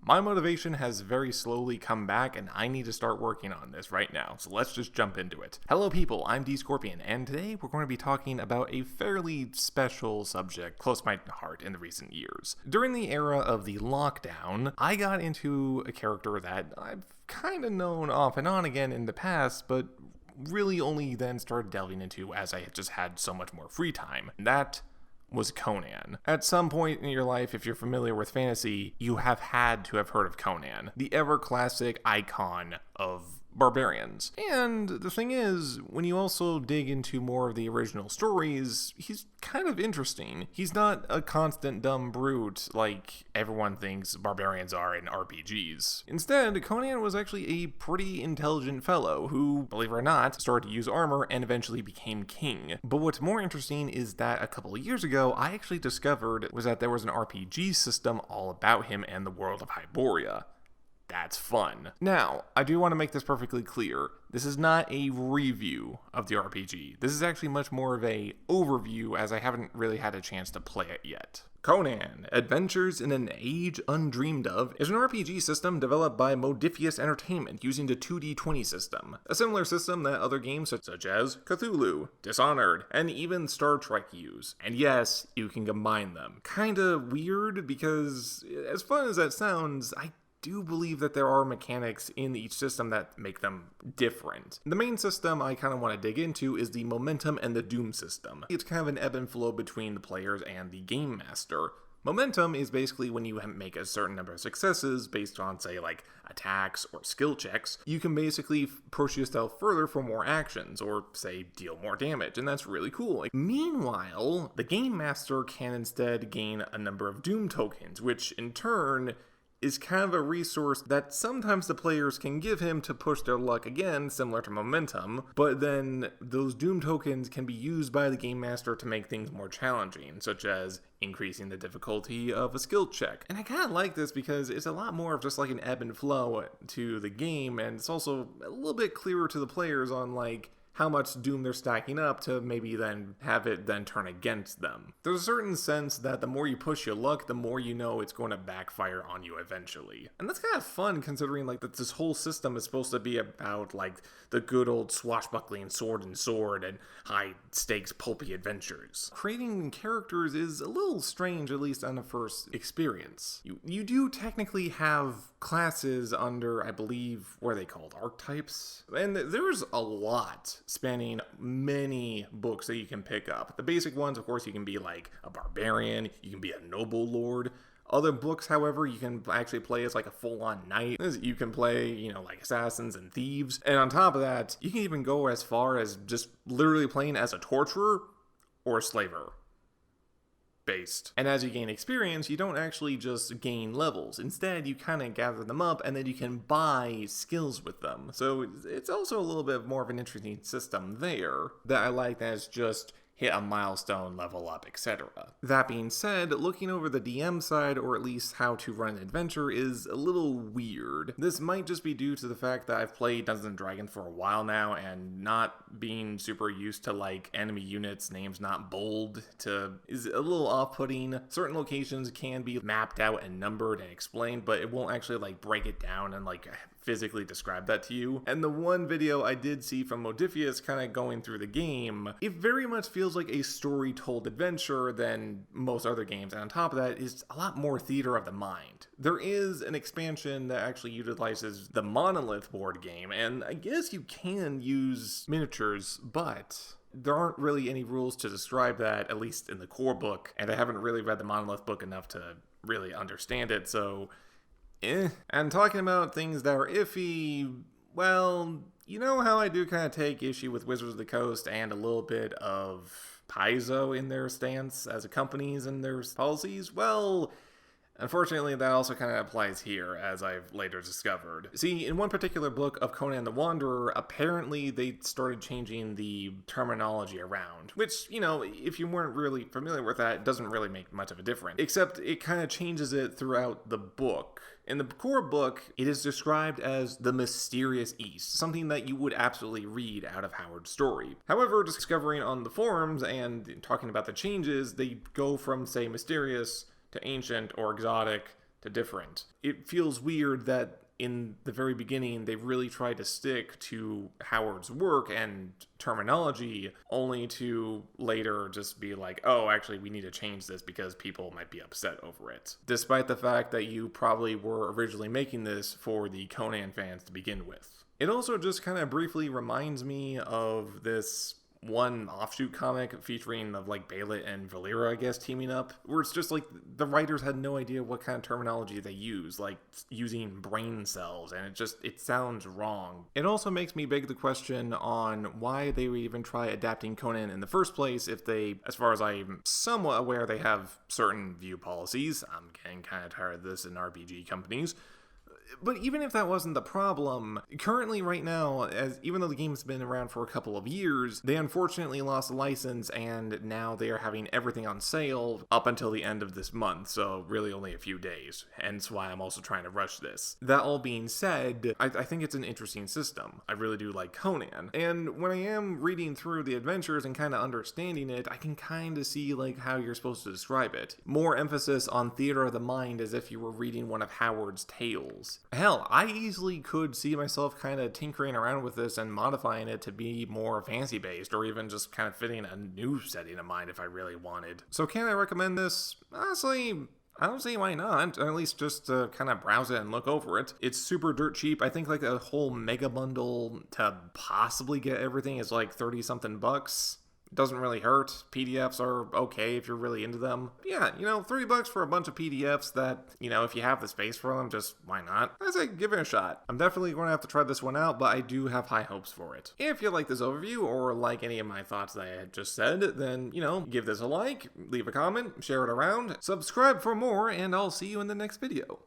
My motivation has very slowly come back, and I need to start working on this right now, so let's just jump into it. Hello people, I'm D Scorpion, and today we're going to be talking about a fairly special subject close to my heart in the recent years. During the era of the lockdown, I got into a character that I've kind of known off and on again in the past, but really only then started delving into as I just had so much more free time. And that was Conan. At some point in your life, if you're familiar with fantasy, you have had to have heard of Conan, the ever-classic icon of barbarians. And the thing is, when you also dig into more of the original stories, he's kind of interesting. He's not a constant dumb brute like everyone thinks barbarians are in RPGs. Instead, Conan was actually a pretty intelligent fellow who, believe it or not, started to use armor and eventually became king. But what's more interesting is that a couple of years ago, I actually discovered was that there was an RPG system all about him and the world of Hyboria. That's fun. Now, I do want to make this perfectly clear. This is not a review of the RPG. This is actually much more of a overview, as I haven't really had a chance to play it yet. Conan, Adventures in an Age Undreamed Of, is an RPG system developed by Modiphius Entertainment using the 2D20 system, a similar system that other games such as Cthulhu, Dishonored, and even Star Trek use. And yes, you can combine them. Kinda weird, because as fun as that sounds, I do believe that there are mechanics in each system that make them different. The main system I kind of want to dig into is the Momentum and the Doom system. It's kind of an ebb and flow between the players and the game master. Momentum is basically when you make a certain number of successes based on, say, like attacks or skill checks, you can basically push yourself further for more actions, or say, deal more damage, and that's really cool. Meanwhile, the game master can instead gain a number of Doom tokens, which in turn is kind of a resource that sometimes the players can give him to push their luck again, similar to Momentum, but then those Doom tokens can be used by the Game Master to make things more challenging, such as increasing the difficulty of a skill check. And I kind of like this because it's a lot more of just like an ebb and flow to the game, and it's also a little bit clearer to the players on like how much Doom they're stacking up to maybe then have it then turn against them. There's a certain sense that the more you push your luck, the more you know it's going to backfire on you eventually. And that's kind of fun considering like that this whole system is supposed to be about like the good old swashbuckling sword and high stakes pulpy adventures. Creating characters is a little strange, at least on the first experience. You do technically have classes under, I believe, what are they called? Archetypes? And there's a lot spanning many books that you can pick up. The basic ones, of course, you can be like a barbarian, you can be a noble lord. Other books, however, you can actually play as like a full-on knight. You can play, like assassins and thieves. And on top of that, you can even go as far as just literally playing as a torturer or a slaver. Based. And as you gain experience, you don't actually just gain levels. Instead, you kind of gather them up and then you can buy skills with them. So it's also a little bit more of an interesting system there that I like as just hit a milestone, level up, etc. That being said, looking over the DM side, or at least how to run an adventure, is a little weird. This might just be due to the fact that I've played Dungeons & Dragons for a while now, and not being super used to like enemy units, names not bold, is a little off-putting. Certain locations can be mapped out and numbered and explained, but it won't actually like break it down and like physically describe that to you. And the one video I did see from Modiphius kind of going through the game, it very much feels like a story-told adventure than most other games, and on top of that is a lot more theater of the mind. There is an expansion that actually utilizes the Monolith board game, and I guess you can use miniatures, but there aren't really any rules to describe that, at least in the core book, and I haven't really read the Monolith book enough to really understand it, so And talking about things that are iffy, well, you know how I do kind of take issue with Wizards of the Coast and a little bit of Paizo in their stance as a companies and their policies? Well, unfortunately, that also kind of applies here, as I've later discovered. See, in one particular book of Conan the Wanderer, apparently they started changing the terminology around, which, if you weren't really familiar with that, it doesn't really make much of a difference. Except it kind of changes it throughout the book. In the core book, it is described as the Mysterious East, something that you would absolutely read out of Howard's story. However, discovering on the forums and talking about the changes, they go from, say, mysterious to ancient or exotic to different. It feels weird that in the very beginning, they really tried to stick to Howard's work and terminology, only to later just be like, oh, actually, we need to change this because people might be upset over it. Despite the fact that you probably were originally making this for the Conan fans to begin with. It also just kind of briefly reminds me of this one offshoot comic featuring of like Beylit and Valera, I guess, teaming up, where it's just like the writers had no idea what kind of terminology they use, like using brain cells, and it sounds wrong. It also makes me beg the question on why they would even try adapting Conan in the first place if they, as far as I'm somewhat aware, they have certain view policies. I'm getting kind of tired of this in RPG companies. But even if that wasn't the problem, currently right now, even though the game's been around for a couple of years, they unfortunately lost the license, and now they are having everything on sale up until the end of this month, so really only a few days, hence why I'm also trying to rush this. That all being said, I think it's an interesting system. I really do like Conan, and when I am reading through the adventures and kind of understanding it, I can kind of see like how you're supposed to describe it. More emphasis on theater of the mind as if you were reading one of Howard's tales. Hell, I easily could see myself kind of tinkering around with this and modifying it to be more fantasy-based, or even just kind of fitting a new setting of mind if I really wanted. So can I recommend this? Honestly, I don't see why not, at least just to kind of browse it and look over it. It's super dirt cheap. I think like a whole mega bundle to possibly get everything is like 30 something bucks. Doesn't really hurt. PDFs are okay if you're really into them. Yeah, $3 for a bunch of PDFs that, if you have the space for them, just why not? I say give it a shot. I'm definitely going to have to try this one out, but I do have high hopes for it. If you like this overview or like any of my thoughts that I had just said, then, give this a like, leave a comment, share it around, subscribe for more, and I'll see you in the next video.